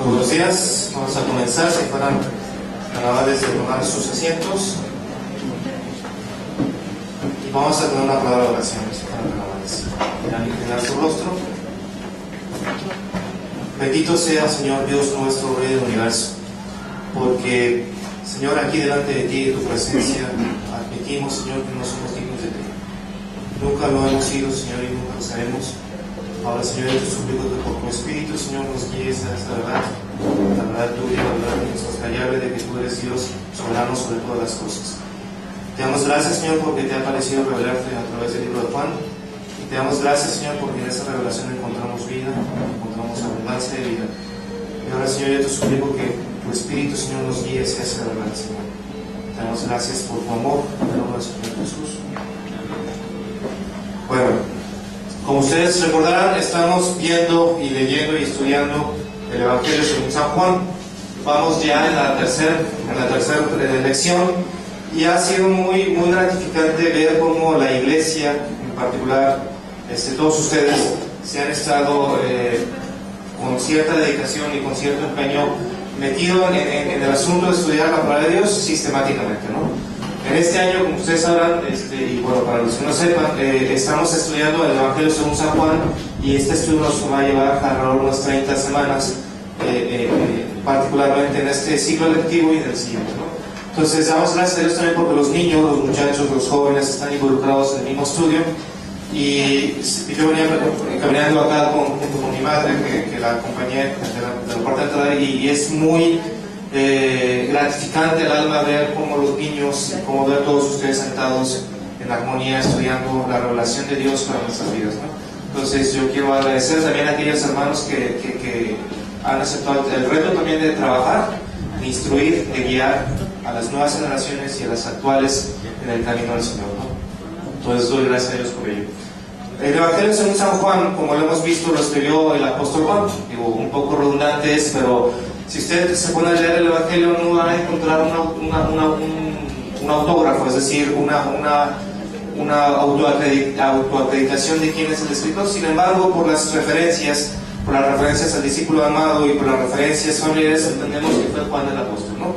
Buenos días, vamos a comenzar. Si fueran amables de tomar sus asientos y vamos a tener una palabra de oración. Si fueran amables, irán a inclinar su rostro. Bendito sea, Señor Dios nuestro, Rey del universo, porque, Señor, aquí delante de ti, de tu presencia, admitimos, Señor, que no somos dignos de ti. Nunca lo hemos sido, Señor, y nunca lo seremos. Ahora, Señor, yo te suplico que por tu Espíritu, Señor, nos guíes a esta verdad, la verdad tuya, la verdad insoslayable de que tú eres Dios soberano sobre todas las cosas. Te damos gracias, Señor, porque te ha parecido revelarte a través del libro de Juan. Y te damos gracias, Señor, porque en esa revelación encontramos vida, encontramos abundancia de vida. Y ahora, Señor, yo te suplico que tu Espíritu, Señor, nos guíe hacia esa verdad, Señor. Te damos gracias por tu amor, en el nombre del Señor Jesús. Bueno, como ustedes recordarán, estamos viendo y leyendo y estudiando el Evangelio según San Juan. Vamos ya en la tercera lección y ha sido muy gratificante ver cómo la iglesia, en particular todos ustedes, se han estado con cierta dedicación y con cierto empeño metido en el asunto de estudiar la palabra de Dios sistemáticamente, ¿no? En este año, como ustedes sabrán, y bueno, para los que no sepan, estamos estudiando el Evangelio según San Juan, y este estudio nos va a llevar alrededor de unas 30 semanas, particularmente en este ciclo lectivo y en el siguiente, ¿no? Entonces, damos gracias a Dios también porque los niños, los muchachos, los jóvenes están involucrados en el mismo estudio, y yo venía caminando acá junto con mi madre, que la acompañé de la puerta de entrada, y es muy gratificante el alma ver cómo los niños, cómo ver todos ustedes sentados en armonía estudiando la revelación de Dios para nuestras vidas, ¿no? Entonces yo quiero agradecer también a aquellos hermanos que han aceptado el reto también de trabajar, de instruir, de guiar a las nuevas generaciones y a las actuales en el camino del Señor, ¿no? Entonces doy gracias a Dios por ello. El Evangelio según San Juan, como lo hemos visto, lo escribió el apóstol Juan. Digo, un poco redundante es, pero si usted se pone a leer el Evangelio no va a encontrar un autógrafo, es decir, una autoacreditación de quién es el escritor. Sin embargo, por las referencias al discípulo amado y por las referencias familiares, entendemos que fue Juan el apóstol, ¿no?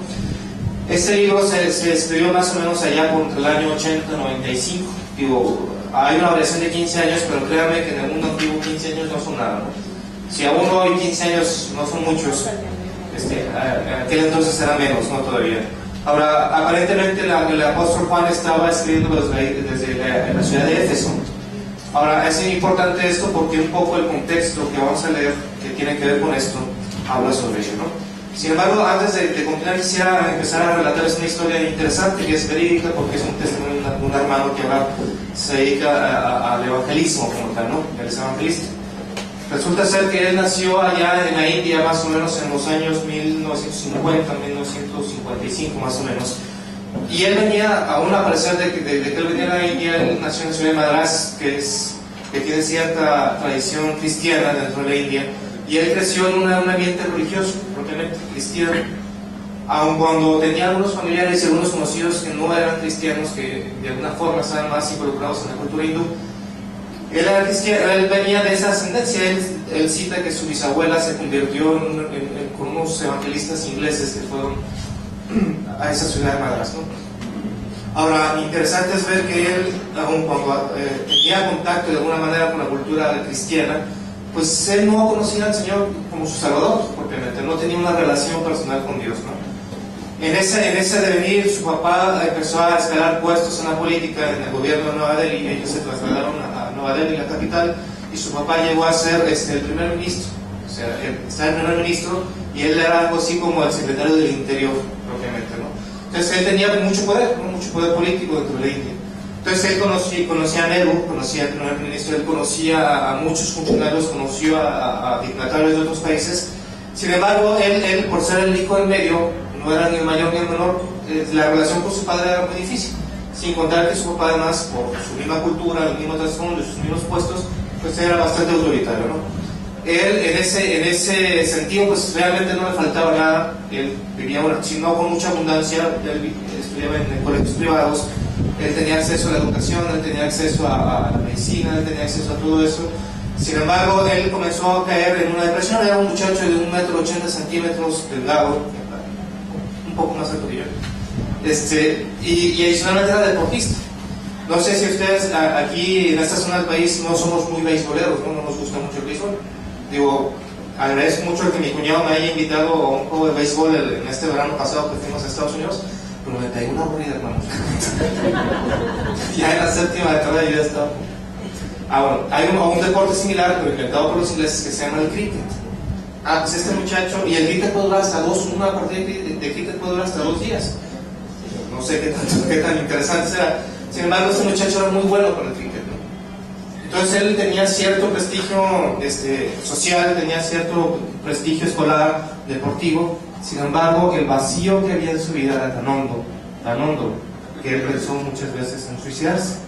Este libro se escribió más o menos allá por el año 80-95. Digo, hay una variación de 15 años, pero créanme que en el mundo antiguo 15 años no son nada, ¿no? Si aún hoy 15 años no son muchos, aquel entonces era menos, ¿no? Todavía. Ahora, aparentemente el apóstol Juan estaba escribiendo desde la ciudad de Éfeso. Ahora, es importante esto porque un poco el contexto que vamos a leer, que tiene que ver con esto, habla sobre ello, ¿no? Sin embargo, antes de continuar, quisiera empezar a relatarles una historia interesante que es verídica, porque es un testimonio de un hermano que ahora se dedica al evangelismo como tal, ¿no? Él es evangelista. Resulta ser que él nació allá en la India más o menos en los años 1950, 1955 más o menos. Y él venía, aún a pesar de que él venía a la India, él nació en la ciudad de Madrás, que tiene cierta tradición cristiana dentro de la India. Y él creció en un ambiente religioso, propiamente cristiano. Aun cuando tenía algunos familiares y algunos conocidos que no eran cristianos, que de alguna forma estaban más involucrados en la cultura hindú, él era cristiano, él venía de esa ascendencia. Él cita que su bisabuela se convirtió con unos evangelistas ingleses que fueron a esa ciudad de Madrás, ¿no? Ahora, interesante es ver que él, aun cuando tenía contacto de alguna manera con la cultura cristiana, pues él no conocía al Señor como su Salvador, propiamente, no tenía una relación personal con Dios, ¿no? En ese devenir, su papá empezó a escalar puestos en la política, en el gobierno de Nueva Delhi. Ellos se trasladaron a Nueva Delhi, la capital, y su papá llegó a ser el primer ministro. O sea, está el primer ministro y él era algo así como el secretario del Interior, propiamente, ¿no? Entonces él tenía mucho poder, ¿no? Mucho poder político dentro de la India. Entonces él conocía a Nehru, conocía al primer ministro, él conocía a muchos funcionarios, conoció a dignatarios de otros países. Sin embargo, él por ser el hijo del medio, no era ni el mayor ni el menor, la relación con su padre era muy difícil. Sin contar que su papá, además, por su misma cultura, el mismo trasfondo y sus mismos puestos, pues era bastante autoritario, ¿no? Él, en ese sentido, pues realmente no le faltaba nada. Él vivía, si no con mucha abundancia, él estudiaba en colegios privados. Él tenía acceso a la educación, él tenía acceso a la medicina, él tenía acceso a todo eso. Sin embargo, él comenzó a caer en una depresión. Era un muchacho de 1,80 m, delgado, un poco más alto que yo. Y adicionalmente era deportista. No sé si ustedes aquí en esta zona del país no somos muy beisboleros, no nos gusta mucho el béisbol. Digo, agradezco mucho que mi cuñado me haya invitado a un juego de béisbol en este verano pasado que fuimos a Estados Unidos, pero me caí una aburrida, hermano. Ya en la séptima de tarde yo ya estaba. Bueno, hay un deporte similar, pero inventado por los ingleses, que se llama el cricket. Pues este muchacho, y el cricket puede durar hasta una partida de cricket puede durar hasta 2 días. No sé qué tan interesante será. Sin embargo, este muchacho era muy bueno para el cricket, ¿no? Entonces él tenía cierto prestigio social, tenía cierto prestigio escolar, deportivo. Sin embargo, el vacío que había en su vida era tan hondo, que él pensó muchas veces en suicidarse.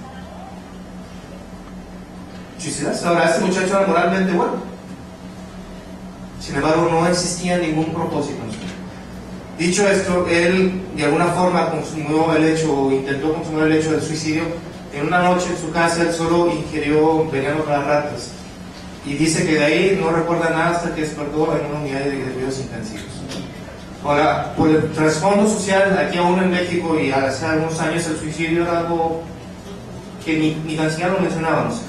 Ahora, este muchacho era moralmente bueno. Sin embargo, no existía ningún propósito en su vida. Dicho esto, él de alguna forma intentó consumir el hecho del suicidio. En una noche en su casa, él solo ingirió veneno para ratas. Y dice que de ahí no recuerda nada hasta que despertó en una unidad de cuidados intensivos. Ahora, por el trasfondo social, aquí aún en México y hace algunos años, el suicidio era algo que ni tan siquiera lo mencionábamos.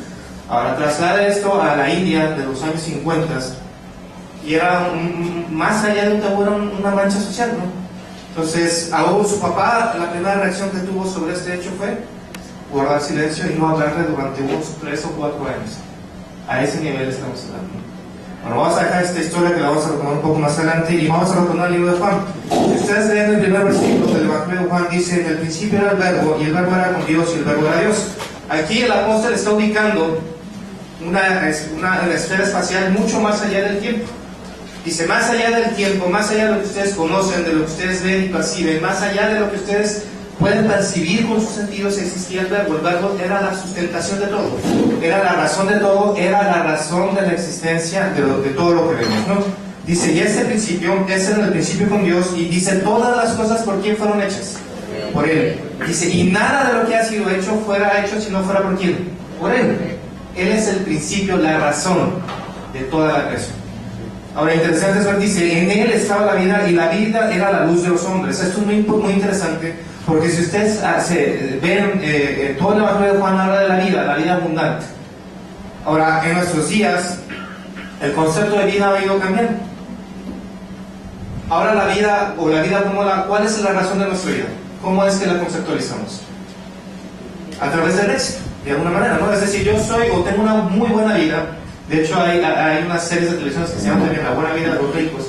Ahora, traslada esto a la India de los años 50 y era más allá de un tabú, era una mancha social, ¿no? Entonces, aún su papá, la primera reacción que tuvo sobre este hecho fue guardar silencio y no hablarle durante unos 3 o 4 años. A ese nivel estamos hablando. Bueno, vamos a dejar esta historia que la vamos a retomar un poco más adelante y vamos a retomar el libro de Juan. Si ustedes leen el primer versículo del Evangelio de Juan, dice: en el principio era el verbo, y el verbo era con Dios, y el verbo era Dios. Aquí el apóstol está ubicando una esfera espacial mucho más allá del tiempo. Dice, más allá del tiempo, más allá de lo que ustedes conocen, de lo que ustedes ven y perciben, más allá de lo que ustedes pueden percibir con sus sentidos, existía el verbo. El verbo era la sustentación de todo, era la razón de todo, era la razón de la existencia de todo lo que vemos, ¿no? Dice, y ese principio, es en el principio con Dios, y dice, todas las cosas por quién fueron hechas, por Él. Dice, y nada de lo que ha sido hecho fuera hecho si no fuera por quién, por Él. Él es el principio, la razón de toda la creación. Ahora, interesante eso, dice, en Él estaba la vida y la vida era la luz de los hombres. Esto es muy interesante, porque si ustedes ven, todo el Evangelio de Juan habla de la vida abundante. Ahora, en nuestros días, el concepto de vida ha ido cambiando. Ahora la vida, ¿cuál es la razón de nuestra vida? ¿Cómo es que la conceptualizamos? A través del éxito, de alguna manera, ¿no? Es decir, yo soy o tengo una muy buena vida. De hecho, hay unas series de televisión que se llaman también La Buena Vida de los Ricos.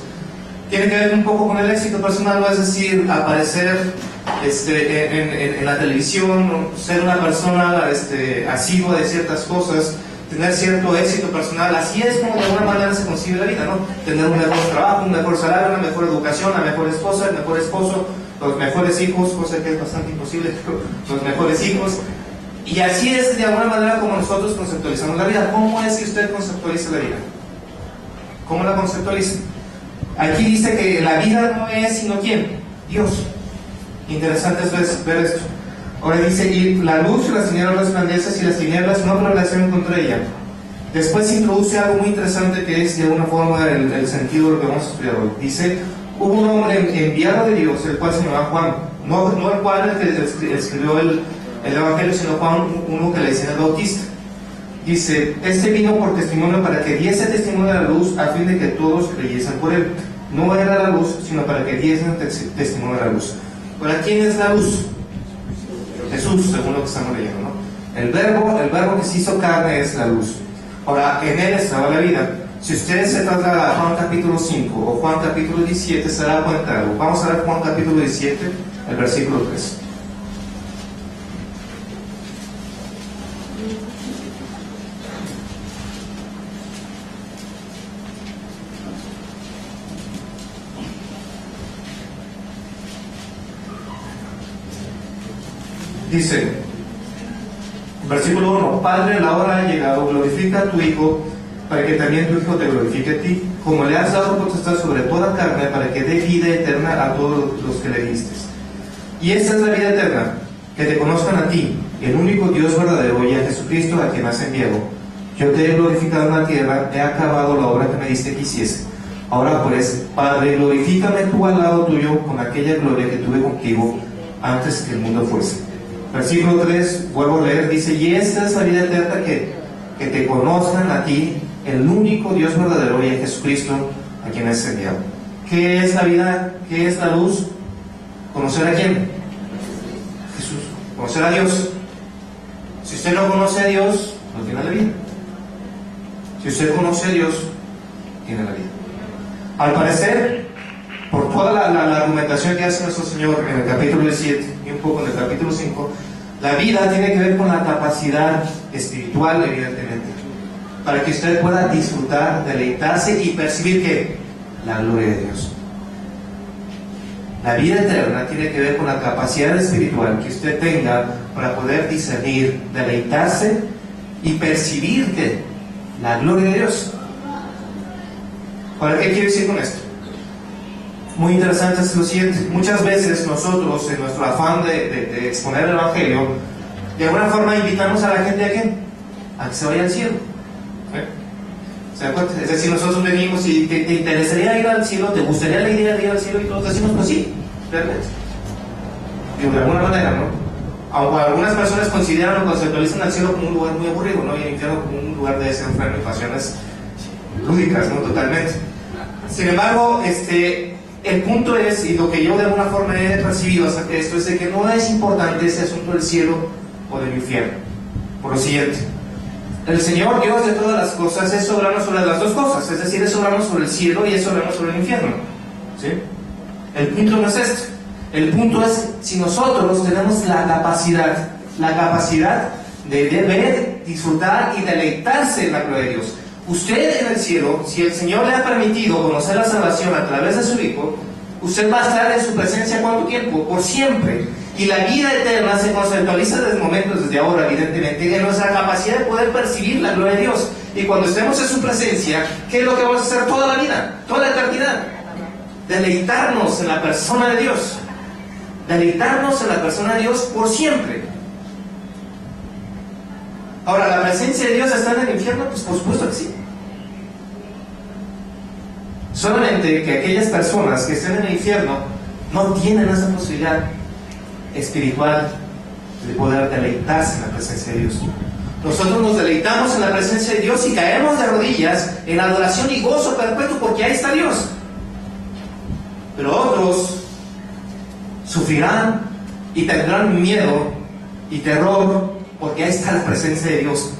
Tiene que ver un poco con el éxito personal, ¿no? Es decir, aparecer en la televisión, ¿no? Ser una persona asidua de ciertas cosas, tener cierto éxito personal. Así es como de alguna manera se concibe la vida, ¿no? Tener un mejor trabajo, un mejor salario, una mejor educación, una mejor esposa, el mejor esposo, los mejores hijos, cosa que es bastante imposible, pero los mejores hijos. Y así es de alguna manera como nosotros conceptualizamos la vida. ¿Cómo es que usted conceptualiza la vida? ¿Cómo la conceptualiza? Aquí dice que la vida no es sino ¿quién? Dios. Interesante es ver esto. Ahora dice, y la luz y las tinieblas resplandecen y las tinieblas no prevalecieron contra ella. Después introduce algo muy interesante que es de alguna forma el sentido de lo que vamos a estudiar hoy. Dice, hubo un hombre enviado de Dios, el cual se llamaba Juan. No el Juan el que escribió el Evangelio, sino Juan, uno que le decía el Bautista. Dice, este vino por testimonio para que diese testimonio de la luz a fin de que todos creyesen por él. No era la luz, sino para que diesen testimonio de la luz. ¿Para quién es la luz? Jesús, según lo que estamos leyendo, ¿no? El verbo que se hizo carne es la luz. Ahora, en él estaba la vida. Si ustedes se trasladan a Juan capítulo 5 o Juan capítulo 17, se dará cuenta de algo. Vamos a ver Juan capítulo 17, el versículo 3. Dice, versículo 1, Padre, la hora ha llegado, glorifica a tu Hijo, para que también tu Hijo te glorifique a ti, como le has dado potestad sobre toda carne, para que dé vida eterna a todos los que le diste. Y esta es la vida eterna, que te conozcan a ti, el único Dios verdadero, y a Jesucristo a quien has enviado. yo te he glorificado en la tierra, he acabado la obra que me diste que hiciese. Ahora pues, Padre, glorifícame tú al lado tuyo con aquella gloria que tuve contigo antes que el mundo fuese. Versículo 3, vuelvo a leer, dice: y esta es la vida eterna, que te conozcan a ti, el único Dios verdadero, y a Jesucristo, a quien has enviado. ¿Qué es la vida? ¿Qué es la luz? ¿Conocer a quién? Jesús. Conocer a Dios. Si usted no conoce a Dios, no tiene la vida. Si usted conoce a Dios, tiene la vida. Al parecer, por toda la argumentación que hace nuestro Señor en el capítulo 17 y un poco en el capítulo 5, la vida tiene que ver con la capacidad espiritual, evidentemente, para que usted pueda disfrutar, deleitarse y percibir ¿qué? La gloria de Dios. La vida eterna tiene que ver con la capacidad espiritual que usted tenga para poder discernir, deleitarse y percibir ¿qué? La gloria de Dios. ¿Para qué quiero decir con esto? Muy interesante es lo siguiente: muchas veces nosotros, en nuestro afán de exponer el Evangelio, de alguna forma invitamos a la gente ¿a qué? A que se vaya al cielo. ¿Se dan cuenta? Es decir, nosotros venimos y ¿te interesaría ir al cielo? ¿Te gustaría la idea de ir al cielo? Y todos decimos, pues sí, realmente. Digo, de alguna manera, ¿no? Aunque algunas personas consideran o conceptualizan al cielo como un lugar muy aburrido, ¿no? Y el infierno como un lugar de desenfreno y pasiones lúdicas, ¿no? Totalmente. Sin embargo, el punto es, y lo que yo de alguna forma he percibido acerca de esto, es de que no es importante ese asunto del cielo o del infierno. Por lo siguiente: el Señor Dios de todas las cosas es soberano sobre las dos cosas, es decir, es soberano sobre el cielo y es soberano sobre el infierno. ¿Sí? El punto no es este. El punto es si nosotros tenemos la capacidad de ver, disfrutar y deleitarse en la gloria de Dios. Usted en el cielo, si el Señor le ha permitido conocer la salvación a través de su Hijo, usted va a estar en su presencia ¿cuánto tiempo? Por siempre. Y la vida eterna se conceptualiza desde momentos, desde ahora, evidentemente, en nuestra capacidad de poder percibir la gloria de Dios. Y cuando estemos en su presencia, ¿qué es lo que vamos a hacer toda la vida, toda la eternidad? Deleitarnos en la persona de Dios. Deleitarnos en la persona de Dios por siempre. Ahora, ¿la presencia de Dios está en el infierno? Pues por supuesto que sí. Solamente que aquellas personas que estén en el infierno no tienen esa posibilidad espiritual de poder deleitarse en la presencia de Dios. Nosotros nos deleitamos en la presencia de Dios y caemos de rodillas en adoración y gozo perpetuo porque ahí está Dios. Pero otros sufrirán y tendrán miedo y terror porque ahí está la presencia de Dios